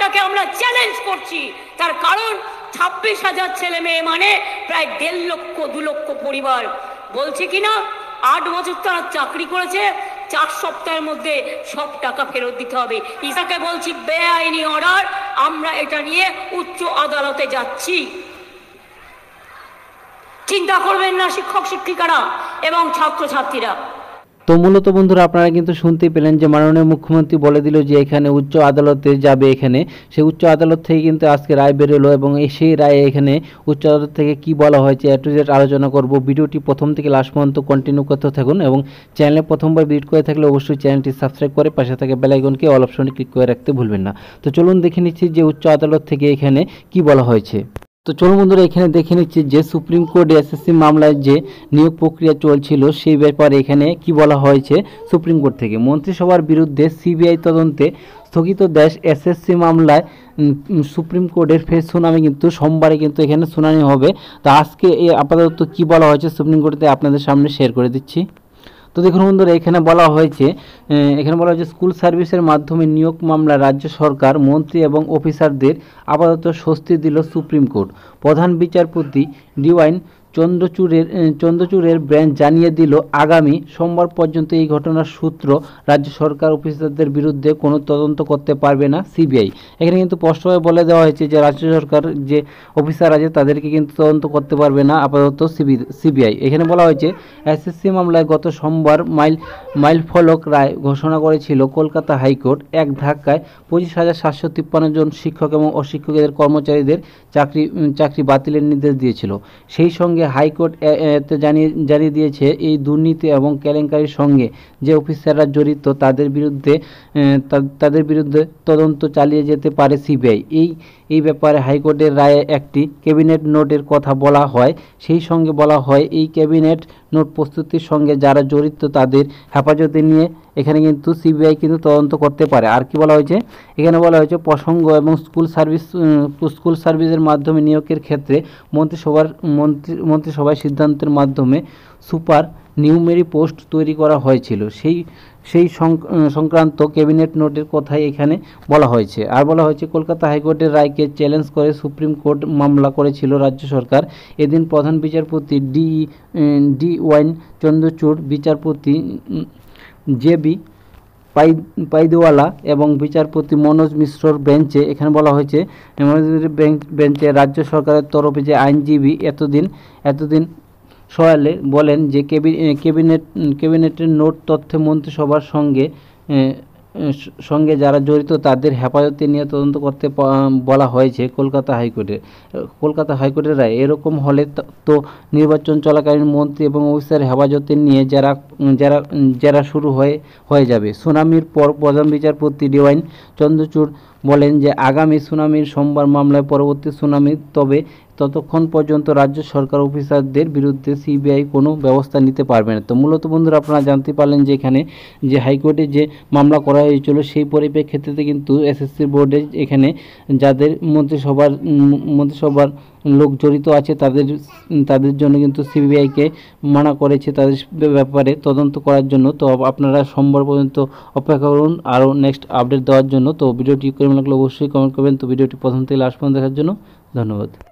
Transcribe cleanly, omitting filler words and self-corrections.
সরকারটাকে আমরা চ্যালেঞ্জ করছি। তার কারণ 26,000 ছেলে মেয়ে মানে প্রায় 1.5 লক্ষ 2 লক্ষ পরিবার। বলছে কিনা 8 বছর তারা চাকরি করেছে, 4 সপ্তাহের মধ্যে সব টাকা ফেরত দিতে হবে। ইসাকে বলছি বেআইনি অর্ডার, আমরা এটা নিয়ে উচ্চ আদালতে যাচ্ছি। চিন্তা করবেন না শিক্ষক শিক্ষিকারা এবং ছাত্রছাত্রীরা। তো মূলত বন্ধুরা আপনারা কিন্তু শুনতেই পেলেন যে মাননীয় মুখ্যমন্ত্রী বলে দিল যে এখানে উচ্চ আদালতে যাবে। এখানে সেই উচ্চ আদালত থেকে কিন্তু আজকে রায় বেরোলো এবং সেই রায়ে এখানে উচ্চ আদালত থেকে কি বলা হয়েছে এ টু জেড আলোচনা করব। ভিডিওটি প্রথম থেকে লাস্ট পর্যন্ত কন্টিনিউ করতে থাকুন এবং চ্যানেলে প্রথমবার ভিজিট করে থাকলে অবশ্যই চ্যানেলটি সাবস্ক্রাইব করে পাশে থাকা বেল আইকনকে অল অপশনে ক্লিক করে রাখতে ভুলবেন না। তো চলুন দেখে নিচ্ছি যে উচ্চ আদালত থেকে এখানে কি বলা হয়েছে। তো চলুন বন্ধুরা এখানে দেখে নিচ্ছি যে সুপ্রিম কোর্টে এসএসসি মামলায় যে নিয়োগ প্রক্রিয়া চলছিল সেই ব্যাপারে এখানে কি বলা হয়েছে। সুপ্রিম কোর্ট থেকে মন্ত্রিসভার বিরুদ্ধে সিবিআই তদন্তে স্থগিত দেশ এসএসসি মামলায় সুপ্রিম কোর্টের ফের শুনানি কিন্তু সোমবারে কিন্তু এখানে শুনানি হবে। তো আজকে আপাতত কি বলা হয়েছে সুপ্রিম কোর্টে আপনাদের সামনে শেয়ার করে দিচ্ছি। তো দেখুন বন্ধুরা এখানে বলা হয়েছে স্কুল সার্ভিসের মাধ্যমে নিয়োগ মামলা রাজ্য সরকার মন্ত্রী এবং অফিসারদের আপাতত স্বস্তি দিল সুপ্রিম কোর্ট। প্রধান বিচারপতি ডিওয়াইন চন্দ্রচূড়ের বেঞ্চ জানিয়ে দিল আগামী সোমবার পর্যন্ত এই ঘটনার সূত্র রাজ্য সরকার অফিসারদের বিরুদ্ধে কোনো তদন্ত করতে পারবে না সিবিআই। এখানে কিন্তু স্পষ্টভাবে বলে দেওয়া হয়েছে যে রাজ্য সরকার যে অফিসার আছে তাদেরকে কিন্তু তদন্ত করতে পারবে না আপাতত সিবিআই। এখানে বলা হয়েছে এসএসসি মামলায় গত সোমবার মাইলফলক রায় ঘোষণা করেছিল কলকাতা হাইকোর্ট। এক ধাক্কায় 25,753 জন শিক্ষক এবং অশিক্ষকদের কর্মচারীদের চাকরি বাতিলের নির্দেশ দিয়েছিল। সেই সঙ্গে হাইকোর্ট জানিয়ে দিয়েছে এই দুর্নীতি এবং কেলেঙ্কারির সঙ্গে যে অফিসাররা জড়িত তাদের বিরুদ্ধে তদন্ত চালিয়ে যেতে পারে সিবিআই। এই ব্যাপারে হাইকোর্টের রায়ে একটি ক্যাবিনেট নোটের কথা বলা হয়। সেই সঙ্গে বলা হয় এই ক্যাবিনেট নোট প্রস্তুতির সঙ্গে যারা জড়িত তাদের হেফাজতে নিয়ে এখানে কিন্তু সিবিআই কিন্তু তদন্ত করতে পারে। আর কি বলা হয়েছে এখানে বলা হয়েছে প্রসঙ্গ এবং স্কুল সার্ভিসের মাধ্যমে নিয়োগের ক্ষেত্রে মন্ত্রিসভার সিদ্ধান্তের মাধ্যমে সুপার নিউমেরি পোস্ট তৈরি করা হয়েছিল। সেই সংক্রান্ত ক্যাবিনেট নোটের কথাই এখানে বলা হয়েছে। আর বলা হয়েছে কলকাতা হাইকোর্টের রায়কে চ্যালেঞ্জ করে সুপ্রিম কোর্ট মামলা করেছিল রাজ্য সরকার। এদিন প্রধান বিচারপতি ডি ওয়াইন চন্দ্রচূড়, বিচারপতি জেবি পাইদওয়ালা এবং বিচারপতি মনোজ মিশ্রর বেঞ্চে এখানে বলা হয়েছে বেঞ্চে রাজ্য সরকারের তরফে যে আইনজীবী এতদিন সওয়ালে বলেন যে ক্যাবিনেটের নোট তথ্যে মন্ত্রিসভার সঙ্গে যারা জড়িত তাদের হেফাজতে নিয়ে তদন্ত করতে বলা হয়েছে কলকাতা হাইকোর্টের রায়। এরকম হলে তো নির্বাচন চলাকালীন মন্ত্রী এবং অফিসার হেফাজতে নিয়ে যারা শুরু হয়ে যাবে। শুনানির পর প্রধান বিচারপতি ডিওয়াইন চন্দ্রচূড় বলেন যে আগামী শুনানির সোমবার মামলায় পরবর্তী শুনানি, তবে ততক্ষণ পর্যন্ত রাজ্য সরকার অফিসারদের বিরুদ্ধে সিবিআই কোনো ব্যবস্থা নিতে পারবে না। তো মূলত বন্ধুরা আপনারা জানতে পারলেন যে এখানে যে হাইকোর্টে যে মামলা করা হয়েছিল সেই পরিপ্রেক্ষিতে কিন্তু এসএসসি বোর্ডে এখানে যাদের মন্ত্রিসভার লোক জড়িত আছে তাদের জন্য কিন্তু সিবিআইকে মানা করেছে তাদের ব্যাপারে তদন্ত করার জন্য। তো আপনারা সোমবার পর্যন্ত অপেক্ষা করুন আরও নেক্সট আপডেট দেওয়ার জন্য। তো ভিডিওটি কেমন লাগলো অবশ্যই কমেন্ট করবেন। তো ভিডিওটি প্রথম থেকে লাস্ট পর্যন্ত দেখার জন্য ধন্যবাদ।